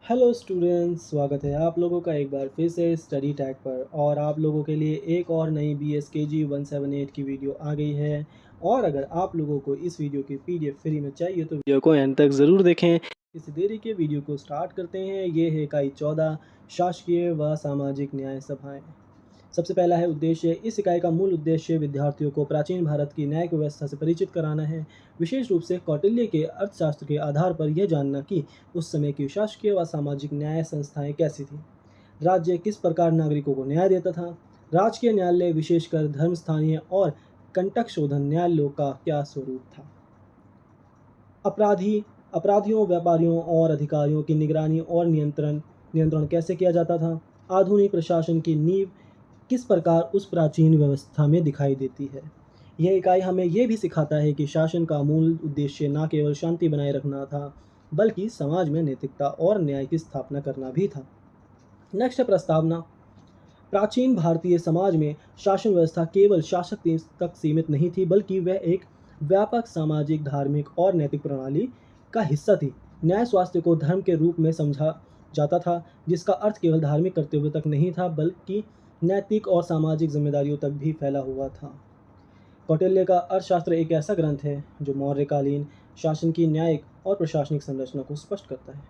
Hello students, स्वागत है आप लोगों का एक बार फिर से स्टडी टैग पर। और आप लोगों के लिए एक और नई BSKG 178 की वीडियो आ गई है। और अगर आप लोगों को इस वीडियो की PDF फ्री में चाहिए तो वीडियो को एंड तक ज़रूर देखें। इस देरी के वीडियो को स्टार्ट करते हैं। ये है इकाई 14, शासकीय व सामाजिक न्याय सभाएँ। सबसे पहला है उद्देश्य। इस इकाई का मूल उद्देश्य विद्यार्थियों को प्राचीन भारत की न्यायिक व्यवस्था से परिचित कराना है। विशेष रूप से कौटिल्य के अर्थशास्त्र के आधार पर यह जानना कि उस समय की शासकीय व सामाजिक न्याय संस्थाएं कैसी थीं। राज्य किस प्रकार नागरिकों को न्याय देता था। राजकीय न्यायालय विशेषकर धर्म स्थानीय और कंटक शोधन न्यायालयों का क्या स्वरूप था। अपराधियों, व्यापारियों और अधिकारियों की निगरानी और नियंत्रण कैसे किया जाता था। आधुनिक प्रशासन की नींव किस प्रकार उस प्राचीन व्यवस्था में दिखाई देती है। यह इकाई हमें यह भी सिखाता है कि शासन का मूल उद्देश्य न केवल शांति बनाए रखना था, बल्कि समाज में नैतिकता और न्याय की स्थापना करना भी था। नेक्स्ट है प्रस्तावना। प्राचीन भारतीय समाज में शासन व्यवस्था केवल शासक तक सीमित नहीं थी, बल्कि वह एक व्यापक सामाजिक, धार्मिक और नैतिक प्रणाली का हिस्सा थी। न्याय स्वास्थ्य को धर्म के रूप में समझा जाता था, जिसका अर्थ केवल धार्मिक कर्तव्यों तक नहीं था, बल्कि नैतिक और सामाजिक जिम्मेदारियों तक भी फैला हुआ था। कौटिल्य का अर्थशास्त्र एक ऐसा ग्रंथ है जो मौर्यकालीन शासन की न्यायिक और प्रशासनिक संरचना को स्पष्ट करता है।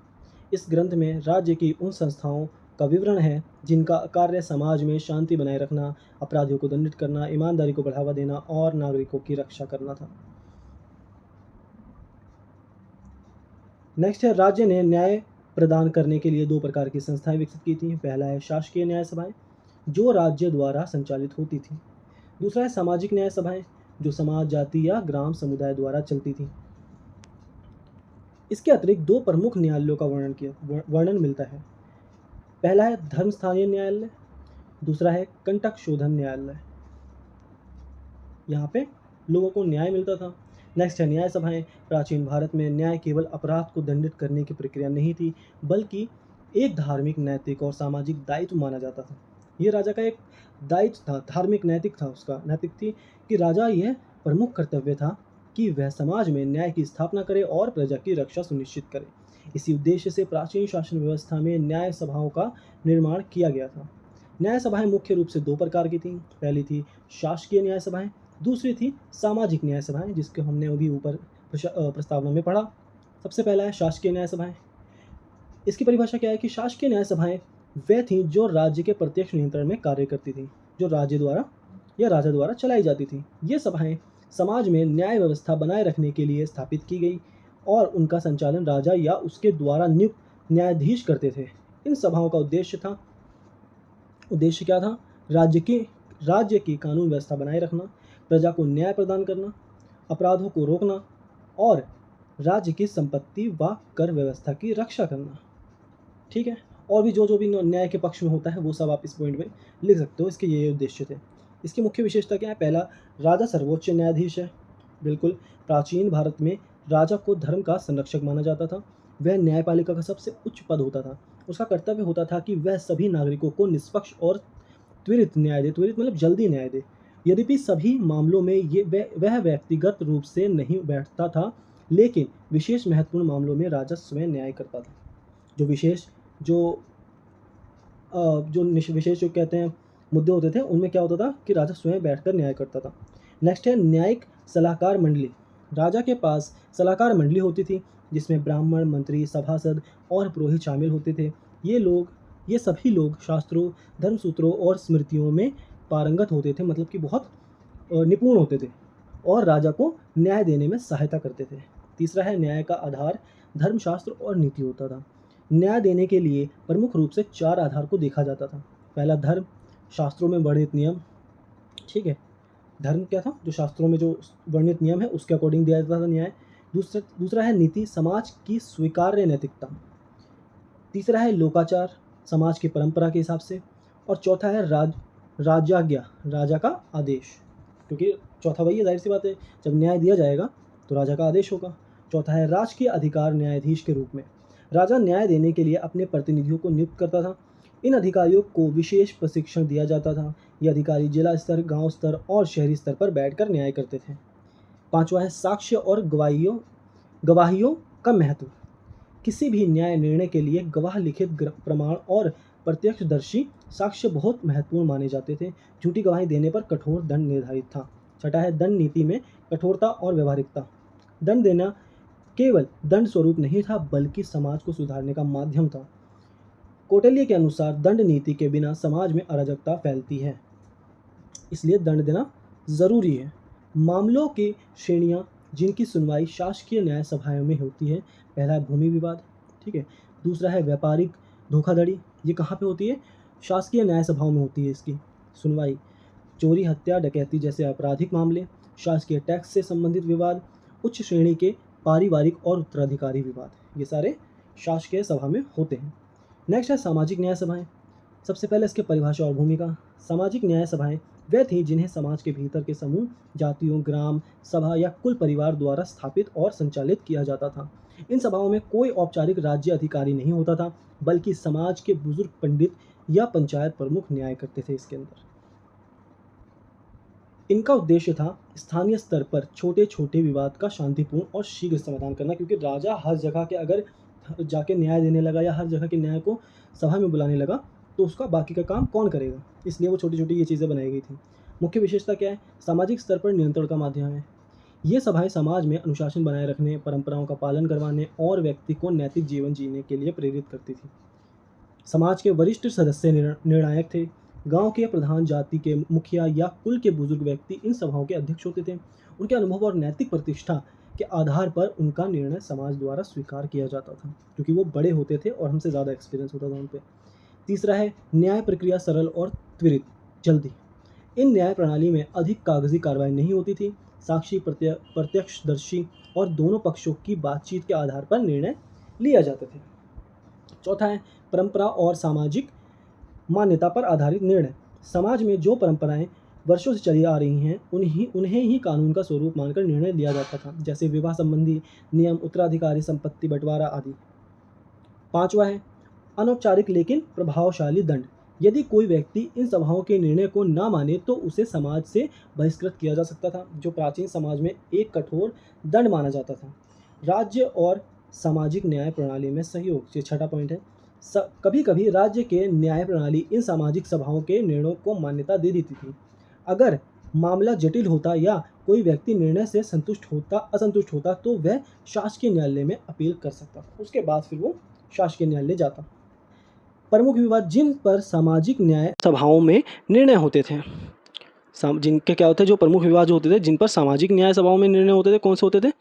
इस ग्रंथ में राज्य की उन संस्थाओं का विवरण है जिनका कार्य समाज में शांति बनाए रखना, अपराधियों को दंडित करना, ईमानदारी को बढ़ावा देना और नागरिकों की रक्षा करना था। नेक्स्ट है राज्य ने न्याय प्रदान करने के लिए दो प्रकार की संस्थाएं विकसित की थी। पहला है शासकीय न्याय सभाएं, जो राज्य द्वारा संचालित होती थी। दूसरा है सामाजिक न्याय सभाएं, जो समाज, जाति या ग्राम समुदाय द्वारा चलती थी। इसके अतिरिक्त दो प्रमुख न्यायालयों का वर्णन मिलता है। पहला है धर्म स्थानीय न्यायालय, दूसरा है कंटक शोधन न्यायालय। यहाँ पे लोगों को न्याय मिलता था। नेक्स्ट है न्याय सभाएं। प्राचीन भारत में न्याय केवल अपराध को दंडित करने की प्रक्रिया नहीं थी, बल्कि एक धार्मिक, नैतिक और सामाजिक दायित्व माना जाता था। ये राजा का एक दायित्व था, धार्मिक नैतिक था, उसका नैतिक थी कि राजा यह प्रमुख कर्तव्य था कि वह समाज में न्याय की स्थापना करे और प्रजा की रक्षा सुनिश्चित करे। इसी उद्देश्य से प्राचीन शासन व्यवस्था में न्याय सभाओं का निर्माण किया गया था। न्याय सभाएं मुख्य रूप से दो प्रकार की थीं। पहली थी शासकीय न्याय सभाएं, दूसरी थी सामाजिक न्याय सभाएं, जिसके हमने अभी ऊपर प्रस्तावना में पढ़ा। सबसे पहला है शासकीय न्याय सभाएं। इसकी परिभाषा क्या है कि शासकीय न्याय सभाएं वे थीं जो राज्य के प्रत्यक्ष नियंत्रण में कार्य करती थीं, जो राज्य द्वारा या राजा द्वारा चलाई जाती थी। ये सभाएं समाज में न्याय व्यवस्था बनाए रखने के लिए स्थापित की गई और उनका संचालन राजा या उसके द्वारा नियुक्त न्यायाधीश करते थे। इन सभाओं का उद्देश्य क्या था? राज्य की कानून व्यवस्था बनाए रखना, प्रजा को न्याय प्रदान करना, अपराधों को रोकना और राज्य की संपत्ति व कर व्यवस्था की रक्षा करना। ठीक है, और भी जो भी न्याय के पक्ष में होता है वो सब आप इस पॉइंट में लिख सकते हो। इसके ये उद्देश्य थे। इसकी मुख्य विशेषता क्या है? पहला, राजा सर्वोच्च न्यायाधीश है। बिल्कुल, प्राचीन भारत में राजा को धर्म का संरक्षक माना जाता था। वह न्यायपालिका का सबसे उच्च पद होता था। उसका कर्तव्य होता था कि वह सभी नागरिकों को निष्पक्ष और त्वरित न्याय दे। त्वरित मतलब जल्दी न्याय दे। यद्यपि सभी मामलों में वह व्यक्तिगत रूप से नहीं बैठता था, लेकिन विशेष महत्वपूर्ण मामलों में राजा स्वयं न्याय करता था। विशेष जो कहते हैं मुद्दे होते थे, उनमें क्या होता था कि राजा स्वयं बैठकर न्याय करता था। नेक्स्ट है न्यायिक सलाहकार मंडली। राजा के पास सलाहकार मंडली होती थी, जिसमें ब्राह्मण, मंत्री, सभासद और पुरोहित शामिल होते थे। ये सभी लोग शास्त्रों, धर्मसूत्रों और स्मृतियों में पारंगत होते थे, मतलब कि बहुत निपुण होते थे और राजा को न्याय देने में सहायता करते थे। तीसरा है न्याय का आधार धर्मशास्त्र और नीति होता था। न्याय देने के लिए प्रमुख रूप से चार आधार को देखा जाता था। पहला धर्म, शास्त्रों में वर्णित नियम। ठीक है, धर्म क्या था? जो शास्त्रों में जो वर्णित नियम है उसके अकॉर्डिंग दिया जाता था न्याय। दूसरा है नीति, समाज की स्वीकार्य नैतिकता। तीसरा है लोकाचार, समाज की परंपरा के हिसाब से। और चौथा है राजाज्ञा, राजा का आदेश, क्योंकि चौथा वही है, जाहिर सी बात है, जब न्याय दिया जाएगा तो राजा का आदेश होगा। चौथा है राजकीय अधिकार, न्यायाधीश के रूप में राजा न्याय देने के लिए अपने प्रतिनिधियों को नियुक्त करता था। इन अधिकारियों को विशेष प्रशिक्षण दिया जाता था। ये अधिकारी जिला स्तर, गांव स्तर और शहरी स्तर पर बैठकर न्याय करते थे। पांचवा है साक्ष्य और गवाहियों का महत्व। किसी भी न्याय निर्णय के लिए गवाह, लिखित प्रमाण और प्रत्यक्षदर्शी साक्ष्य बहुत महत्वपूर्ण माने जाते थे। झूठी गवाही देने पर कठोर दंड निर्धारित था। छठा है दंड नीति में कठोरता और व्यवहारिकता। दंड देना केवल दंड स्वरूप नहीं था, बल्कि समाज को सुधारने का माध्यम था। कौटिल्य के अनुसार दंड नीति के बिना समाज में अराजकता फैलती है, इसलिए दंड देना जरूरी है। मामलों की श्रेणियां जिनकी सुनवाई शासकीय न्याय सभाओं में होती है। पहला है भूमि विवाद, ठीक है। दूसरा है व्यापारिक धोखाधड़ी, ये कहाँ पे होती है? शासकीय न्याय सभाओं में होती है इसकी सुनवाई। चोरी, हत्या, डकैती जैसे आपराधिक मामले, शासकीय टैक्स से संबंधित विवाद, उच्च श्रेणी के पारिवारिक और उत्तराधिकारी विवाद, ये सारे शासकीय सभा में होते हैं। नेक्स्ट है सामाजिक न्याय सभाएं। सबसे पहले इसके परिभाषा और भूमिका। सामाजिक न्याय सभाएं वे थीं जिन्हें समाज के भीतर के समूह, जातियों, ग्राम सभा या कुल परिवार द्वारा स्थापित और संचालित किया जाता था। इन सभाओं में कोई औपचारिक राज्य अधिकारी नहीं होता था, बल्कि समाज के बुजुर्ग पंडित या पंचायत प्रमुख न्याय करते थे इसके अंदर। इनका उद्देश्य था स्थानीय स्तर पर छोटे छोटे विवाद का शांतिपूर्ण और शीघ्र समाधान करना, क्योंकि राजा हर जगह के अगर जाके न्याय देने लगा या हर जगह के न्याय को सभा में बुलाने लगा तो उसका बाकी का काम कौन करेगा, इसलिए वो छोटी छोटी ये चीज़ें बनाई गई थी। मुख्य विशेषता क्या है? सामाजिक स्तर पर नियंत्रण का माध्यम है। ये सभाएं समाज में अनुशासन बनाए रखने, परंपराओं का पालन करवाने और व्यक्ति को नैतिक जीवन जीने के लिए प्रेरित करती थी। समाज के वरिष्ठ सदस्य निर्णायक थे। गांव के प्रधान, जाति के मुखिया या कुल के बुजुर्ग व्यक्ति इन सभाओं के अध्यक्ष होते थे। उनके अनुभव और नैतिक प्रतिष्ठा के आधार पर उनका निर्णय समाज द्वारा स्वीकार किया जाता था, क्योंकि वो बड़े होते थे और हमसे ज़्यादा एक्सपीरियंस होता था उन पर। तीसरा है न्याय प्रक्रिया सरल और त्वरित, जल्दी। इन न्याय प्रणाली में अधिक कागजी कार्रवाई नहीं होती थी। साक्षी, प्रत्यक्षदर्शी और दोनों पक्षों की बातचीत के आधार पर निर्णय लिया जाते थे। चौथा है परंपरा और सामाजिक मान्यता पर आधारित निर्णय। समाज में जो परंपराएं वर्षों से चली आ रही हैं उन्हें ही कानून का स्वरूप मानकर निर्णय लिया जाता था, जैसे विवाह संबंधी नियम, उत्तराधिकारी संपत्ति बंटवारा आदि। पांचवा है अनौपचारिक लेकिन प्रभावशाली दंड। यदि कोई व्यक्ति इन सभाओं के निर्णय को न माने तो उसे समाज से बहिष्कृत किया जा सकता था, जो प्राचीन समाज में एक कठोर दंड माना जाता था। राज्य और सामाजिक न्याय प्रणाली में सहयोग, ये छठा पॉइंट है। कभी कभी राज्य के न्याय प्रणाली इन सामाजिक सभाओं के निर्णयों को मान्यता दे देती थी। अगर मामला जटिल होता या कोई व्यक्ति निर्णय से असंतुष्ट होता तो वह शासकीय न्यायालय में अपील कर सकता था। उसके बाद फिर वो शासकीय न्यायालय जाता। प्रमुख विवाद जिन पर सामाजिक न्याय सभाओं में निर्णय होते थे, जिनके क्या होते हैं, जो प्रमुख विवाद जो होते थे जिन पर सामाजिक न्याय सभाओं में निर्णय होते थे, कौन से होते थे?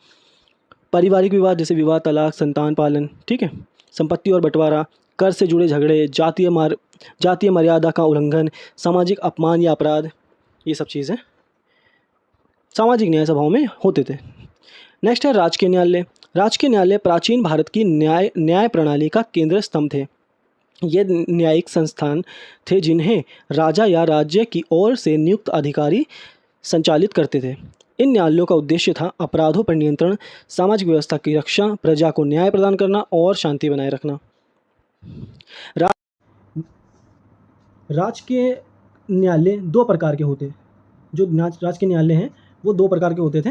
पारिवारिक विवाद जैसे विवाह, तलाक, संतान पालन, ठीक है, संपत्ति और बंटवारा, कर से जुड़े झगड़े, जातीय मर्यादा का उल्लंघन, सामाजिक अपमान या अपराध, ये सब चीज़ें सामाजिक न्याय सभाओं में होते थे। नेक्स्ट है राजकीय न्यायालय। राजकीय न्यायालय प्राचीन भारत की न्याय प्रणाली का केंद्र स्तंभ थे। ये न्यायिक संस्थान थे जिन्हें राजा या राज्य की ओर से नियुक्त अधिकारी संचालित करते थे। इन न्यायालयों का उद्देश्य था अपराधों पर नियंत्रण, सामाजिक व्यवस्था की रक्षा, प्रजा को न्याय प्रदान करना और शांति बनाए रखना। राजकीय न्यायालय दो प्रकार के होते हैं। जो राजकीय न्यायालय हैं वो दो प्रकार के होते थे।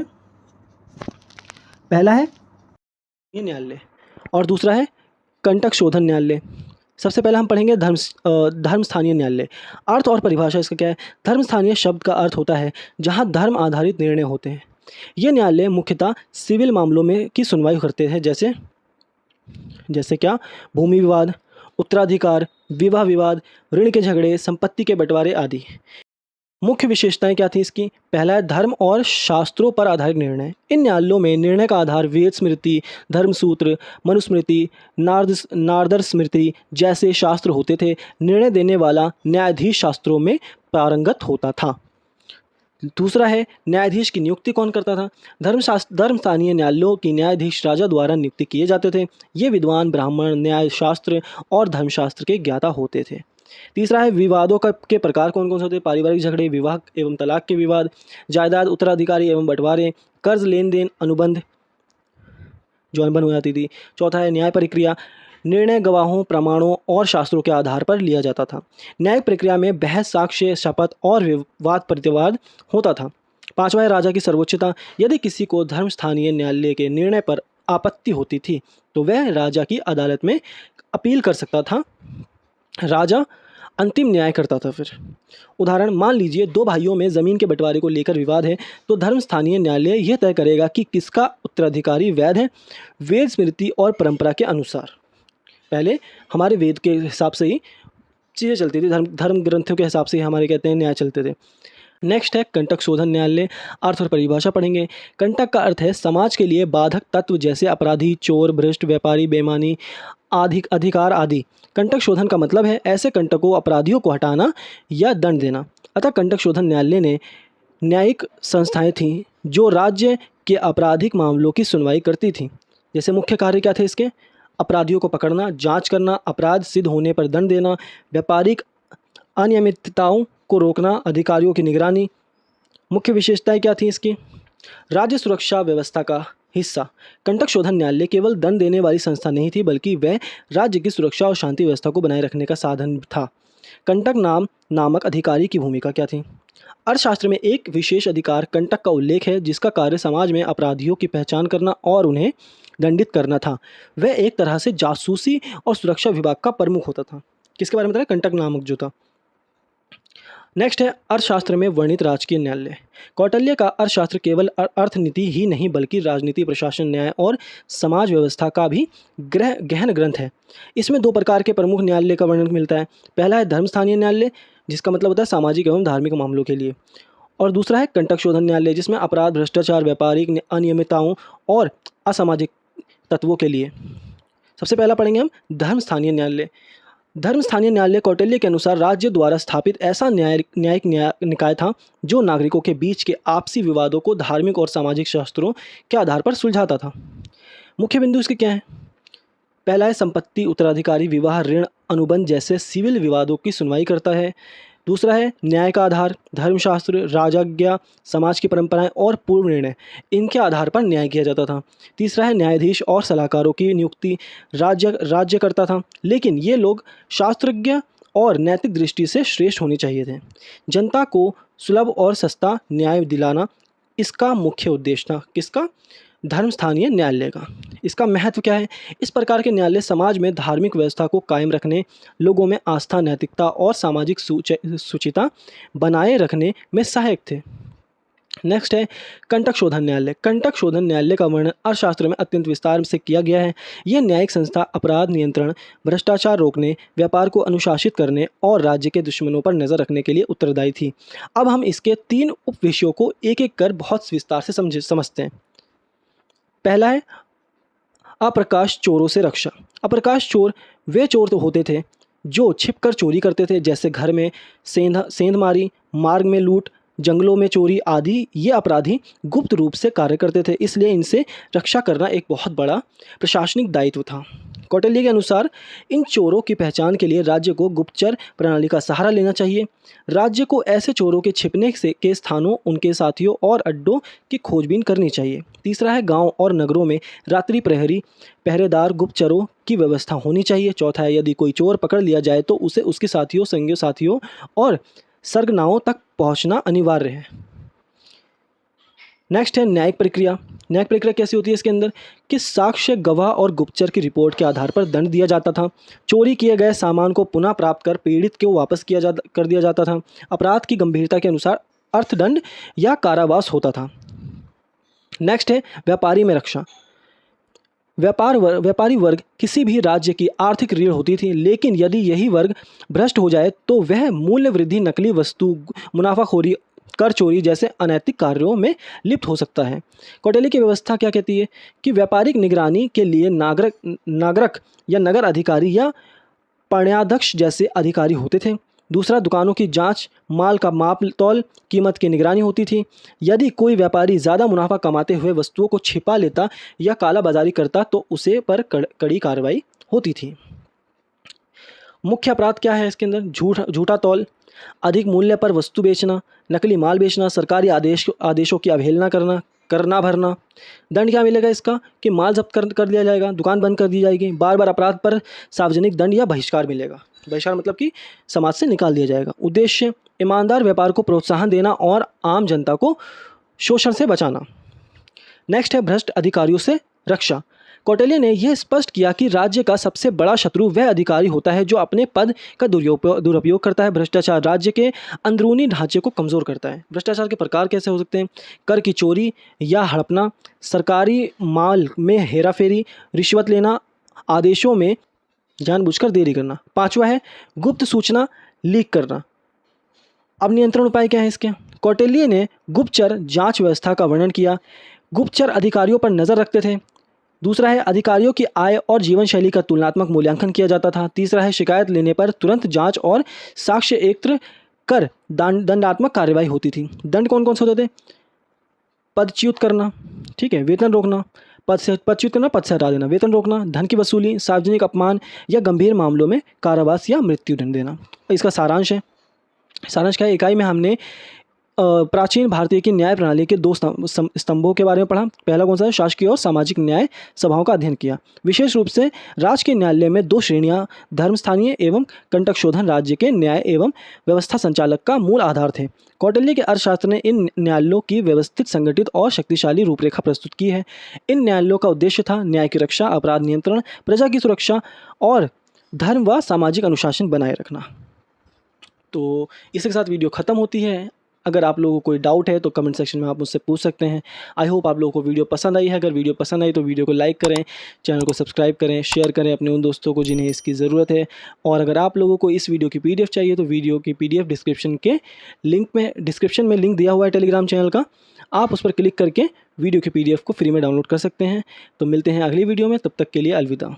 पहला है ये न्यायालय और दूसरा है कंटक शोधन न्यायालय। सबसे पहले हम पढ़ेंगे धर्म स्थानीय न्यायालय। अर्थ और परिभाषा इसका क्या है? धर्म स्थानीय शब्द का अर्थ होता है जहां धर्म आधारित निर्णय होते हैं। ये न्यायालय मुख्यतः सिविल मामलों में की सुनवाई करते हैं, जैसे क्या? भूमि विवाद, उत्तराधिकार, विवाह विवाद, ऋण के झगड़े, संपत्ति के बंटवारे आदि। मुख्य विशेषताएं क्या थी इसकी? पहला है धर्म और शास्त्रों पर आधारित निर्णय। इन न्यायालयों में निर्णय का आधार वेद स्मृति, धर्मसूत्र, मनुस्मृति, नारद स्मृति जैसे शास्त्र होते थे। निर्णय देने वाला न्यायाधीश शास्त्रों में पारंगत होता था। दूसरा है न्यायाधीश की नियुक्ति कौन करता था? धर्म स्थानीय न्यायालयों की न्यायाधीश राजा द्वारा नियुक्ति किए जाते थे। ये विद्वान ब्राह्मण, न्याय शास्त्र और धर्मशास्त्र के ज्ञाता होते थे। तीसरा है विवादों के प्रकार कौन कौन से होते हैं? पारिवारिक झगड़े, विवाह एवं तलाक के विवाद, जायदाद, उत्तराधिकारी एवं बंटवारे, कर्ज लेन देन, अनुबंध जो अनुबंध हो जाती थी। चौथा है न्याय प्रक्रिया। निर्णय गवाहों, प्रमाणों और शास्त्रों के आधार पर लिया जाता था। न्यायिक प्रक्रिया में बहस, साक्ष्य, शपथ और वाद प्रतिवाद होता था। पांचवा है राजा की सर्वोच्चता। यदि किसी को धर्म स्थानीय न्यायालय के निर्णय पर आपत्ति होती थी तो वह राजा की अदालत में अपील कर सकता था। राजा अंतिम न्याय करता था। फिर उदाहरण, मान लीजिए दो भाइयों में ज़मीन के बंटवारे को लेकर विवाद है, तो धर्म स्थानीय न्यायालय यह तय करेगा कि किसका उत्तराधिकारी वैध है। वेद, स्मृति और परंपरा के अनुसार, पहले हमारे वेद के हिसाब से ही चीज़ें चलती थी, धर्म ग्रंथों के हिसाब से ही हमारे कहते हैं न्याय चलते थे। नेक्स्ट है कंटक शोधन न्यायालय। अर्थ और परिभाषा पढ़ेंगे। कंटक का अर्थ है समाज के लिए बाधक तत्व, जैसे अपराधी, चोर, भ्रष्ट, व्यापारी, बेईमानी, अधिकार आदि। कंटक शोधन का मतलब है ऐसे कंटकों, अपराधियों को हटाना या दंड देना। अतः कंटक शोधन न्यायालय ने न्यायिक संस्थाएं थीं जो राज्य के आपराधिक मामलों की सुनवाई करती थीं। जैसे मुख्य कार्य क्या थे इसके? अपराधियों को पकड़ना, जांच करना, अपराध सिद्ध होने पर दंड देना, व्यापारिक अनियमितताओं को रोकना, अधिकारियों की निगरानी। मुख्य विशेषताएं क्या थी इसकी? राज्य सुरक्षा व्यवस्था का हिस्सा। कंटक शोधन न्यायालय केवल दंड देने वाली संस्था नहीं थी, बल्कि वह राज्य की सुरक्षा और शांति व्यवस्था को बनाए रखने का साधन था। कंटक नामक अधिकारी की भूमिका क्या थी? अर्थशास्त्र में एक विशेष अधिकार कंटक का उल्लेख है, जिसका कार्य समाज में अपराधियों की पहचान करना और उन्हें दंडित करना था। वह एक तरह से जासूसी और सुरक्षा विभाग का प्रमुख होता था। किसके बारे में बता रहे? कंटक नामक जो था। नेक्स्ट है अर्थशास्त्र में वर्णित राजकीय न्यायालय। कौटिल्य का अर्थशास्त्र केवल अर्थनीति ही नहीं, बल्कि राजनीति, प्रशासन, न्याय और समाज व्यवस्था का भी गहन ग्रंथ है। इसमें दो प्रकार के प्रमुख न्यायालय का वर्णन मिलता है। पहला है धर्मस्थानीय न्यायालय, जिसका मतलब होता है सामाजिक एवं धार्मिक मामलों के लिए, और दूसरा है कंटक शोधन न्यायालय, जिसमें अपराध, भ्रष्टाचार, व्यापारिक अनियमितताओं और असामाजिक तत्वों के लिए। सबसे पहला पढ़ेंगे हम धर्मस्थानीय न्यायालय। धर्मस्थानीय न्यायालय कौटिल्य के अनुसार राज्य द्वारा स्थापित ऐसा न्यायिक निकाय था जो नागरिकों के बीच के आपसी विवादों को धार्मिक और सामाजिक शास्त्रों के आधार पर सुलझाता था। मुख्य बिंदु इसके क्या है? पहला है संपत्ति, उत्तराधिकारी, विवाह, ऋण, अनुबंध जैसे सिविल विवादों की सुनवाई करता है। दूसरा है न्याय का आधार, धर्मशास्त्र, राजज्ञा, समाज की परंपराएं और पूर्व निर्णय, इनके आधार पर न्याय किया जाता था। तीसरा है न्यायाधीश और सलाहकारों की नियुक्ति राज्य करता था, लेकिन ये लोग शास्त्रज्ञ और नैतिक दृष्टि से श्रेष्ठ होने चाहिए थे। जनता को सुलभ और सस्ता न्याय दिलाना इसका मुख्य उद्देश्य था। किसका? धर्मस्थानीय न्यायालय का। इसका महत्व क्या है? इस प्रकार के न्यायालय समाज में धार्मिक व्यवस्था को कायम रखने, लोगों में आस्था, नैतिकता और सामाजिक सुचिता बनाए रखने में सहायक थे। नेक्स्ट है कंटक शोधन न्यायालय। कंटक शोधन न्यायालय का वर्णन अर्थशास्त्र में अत्यंत विस्तार से किया गया है। यह न्यायिक संस्था अपराध नियंत्रण, भ्रष्टाचार रोकने, व्यापार को अनुशासित करने और राज्य के दुश्मनों पर नजर रखने के लिए उत्तरदायी थी। अब हम इसके 3 उप विषयों को एक एक कर बहुत विस्तार से समझते हैं। पहला है अप्रकाश चोरों से रक्षा। अप्रकाश चोर वे चोर तो होते थे जो छिपकर चोरी करते थे, जैसे घर में सेंधमारी, मार्ग में लूट, जंगलों में चोरी आदि। ये अपराधी गुप्त रूप से कार्य करते थे, इसलिए इनसे रक्षा करना एक बहुत बड़ा प्रशासनिक दायित्व था। कौटिल्य के अनुसार इन चोरों की पहचान के लिए राज्य को गुप्तचर प्रणाली का सहारा लेना चाहिए। राज्य को ऐसे चोरों के छिपने के स्थानों, उनके साथियों और अड्डों की खोजबीन करनी चाहिए। तीसरा है गांव और नगरों में रात्रि प्रहरी, पहरेदार, गुप्तचरों की व्यवस्था होनी चाहिए। चौथा है यदि कोई चोर पकड़ लिया जाए तो उसे उसके साथियों, संगी साथियों और सरगनाओं तक पहुंचना अनिवार्य है। नेक्स्ट है न्यायिक प्रक्रिया। न्यायिक प्रक्रिया कैसी होती है इसके अंदर? कि साक्ष्य, गवाह और गुप्तचर की रिपोर्ट के आधार पर दंड दिया जाता था। चोरी किए गए सामान को पुनः प्राप्त कर पीड़ित को वापस कर दिया जाता था। अपराध की गंभीरता के अनुसार अर्थदंड या कारावास होता था। नेक्स्ट है व्यापारी में रक्षा। व्यापारी वर्ग किसी भी राज्य की आर्थिक रीढ़ होती थी, लेकिन यदि यही वर्ग भ्रष्ट हो जाए तो वह मूल्य वृद्धि, नकली वस्तु, मुनाफाखोरी, कर चोरी जैसे अनैतिक कार्यों में लिप्त हो सकता है। कौटिल्य की व्यवस्था क्या कहती है? कि व्यापारिक निगरानी के लिए नागरक या नगर अधिकारी या पण्याध्यक्ष जैसे अधिकारी होते थे। दूसरा, दुकानों की जांच, माल का माप तौल, कीमत की निगरानी होती थी। यदि कोई व्यापारी ज़्यादा मुनाफा कमाते हुए वस्तुओं को छिपा लेता या कालाबाजारी करता तो उसे पर कड़ी कार्रवाई होती थी। मुख्य अपराध क्या है इसके अंदर? झूठा तौल, अधिक मूल्य पर वस्तु बेचना, नकली माल बेचना, सरकारी आदेशों की अवहेलना करना भरना। दंड क्या मिलेगा इसका? कि माल जब्त कर दिया जाएगा, दुकान बंद कर दी जाएगी, बार बार अपराध पर सार्वजनिक दंड या बहिष्कार मिलेगा। बहिष्कार मतलब कि समाज से निकाल दिया जाएगा। उद्देश्य ईमानदार व्यापार को प्रोत्साहन देना और आम जनता को शोषण से बचाना। नेक्स्ट है भ्रष्ट अधिकारियों से रक्षा। कौटिल्य ने यह स्पष्ट किया कि राज्य का सबसे बड़ा शत्रु वह अधिकारी होता है जो अपने पद का दुरुपयोग करता है। भ्रष्टाचार राज्य के अंदरूनी ढांचे को कमज़ोर करता है। भ्रष्टाचार के प्रकार कैसे हो सकते हैं? कर की चोरी या हड़पना, सरकारी माल में हेराफेरी, रिश्वत लेना, आदेशों में जानबूझकर देरी करना। पांचवा है गुप्त सूचना लीक करना। अब नियंत्रण उपाय क्या है इसके? कौटिल्य ने गुप्तचर जांच व्यवस्था का वर्णन किया। गुप्तचर अधिकारियों पर नज़र रखते थे। दूसरा है अधिकारियों की आय और जीवन शैली का तुलनात्मक मूल्यांकन किया जाता था। तीसरा है शिकायत लेने पर तुरंत जांच और साक्ष्य एकत्र कर दंडात्मक कार्रवाई होती थी। दंड कौन कौन से होते थे? पदच्युत करना, ठीक है, वेतन रोकना, पदच्युत करना, पद से हटा देना, वेतन रोकना, धन की वसूली, सार्वजनिक अपमान या गंभीर मामलों में कारावास या मृत्यु दंड देना। इसका सारांश है। सारांश क्या है? इकाई में हमने प्राचीन भारतीय की न्याय प्रणाली के दो स्तंभों के बारे में पढ़ा। पहला कौन सा है? शासकीय और सामाजिक न्याय सभाओं का अध्ययन किया। विशेष रूप से राजकीय न्यायालय में दो श्रेणियां धर्मस्थानीय एवं कंटक शोधन राज्य के न्याय एवं व्यवस्था संचालक का मूल आधार थे। कौटिल्य के अर्थशास्त्र ने इन न्यायालयों की व्यवस्थित, संगठित और शक्तिशाली रूपरेखा प्रस्तुत की है। इन न्यायालयों का उद्देश्य था न्याय की रक्षा, अपराध नियंत्रण, प्रजा की सुरक्षा और धर्म व सामाजिक अनुशासन बनाए रखना। तो इसके साथ वीडियो ख़त्म होती है। अगर आप लोगों को कोई डाउट है तो कमेंट सेक्शन में आप मुझसे पूछ सकते हैं। आई होप आप लोगों को वीडियो पसंद आई है। अगर वीडियो पसंद आई तो वीडियो को लाइक करें, चैनल को सब्सक्राइब करें, शेयर करें अपने उन दोस्तों को जिन्हें इसकी ज़रूरत है। और अगर आप लोगों को इस वीडियो की PDF चाहिए तो वीडियो की PDF डिस्क्रिप्शन में लिंक दिया हुआ है टेलीग्राम चैनल का। आप उस पर क्लिक करके वीडियो की PDF को फ्री में डाउनलोड कर सकते हैं। तो मिलते हैं अगली वीडियो में, तब तक के लिए अलविदा।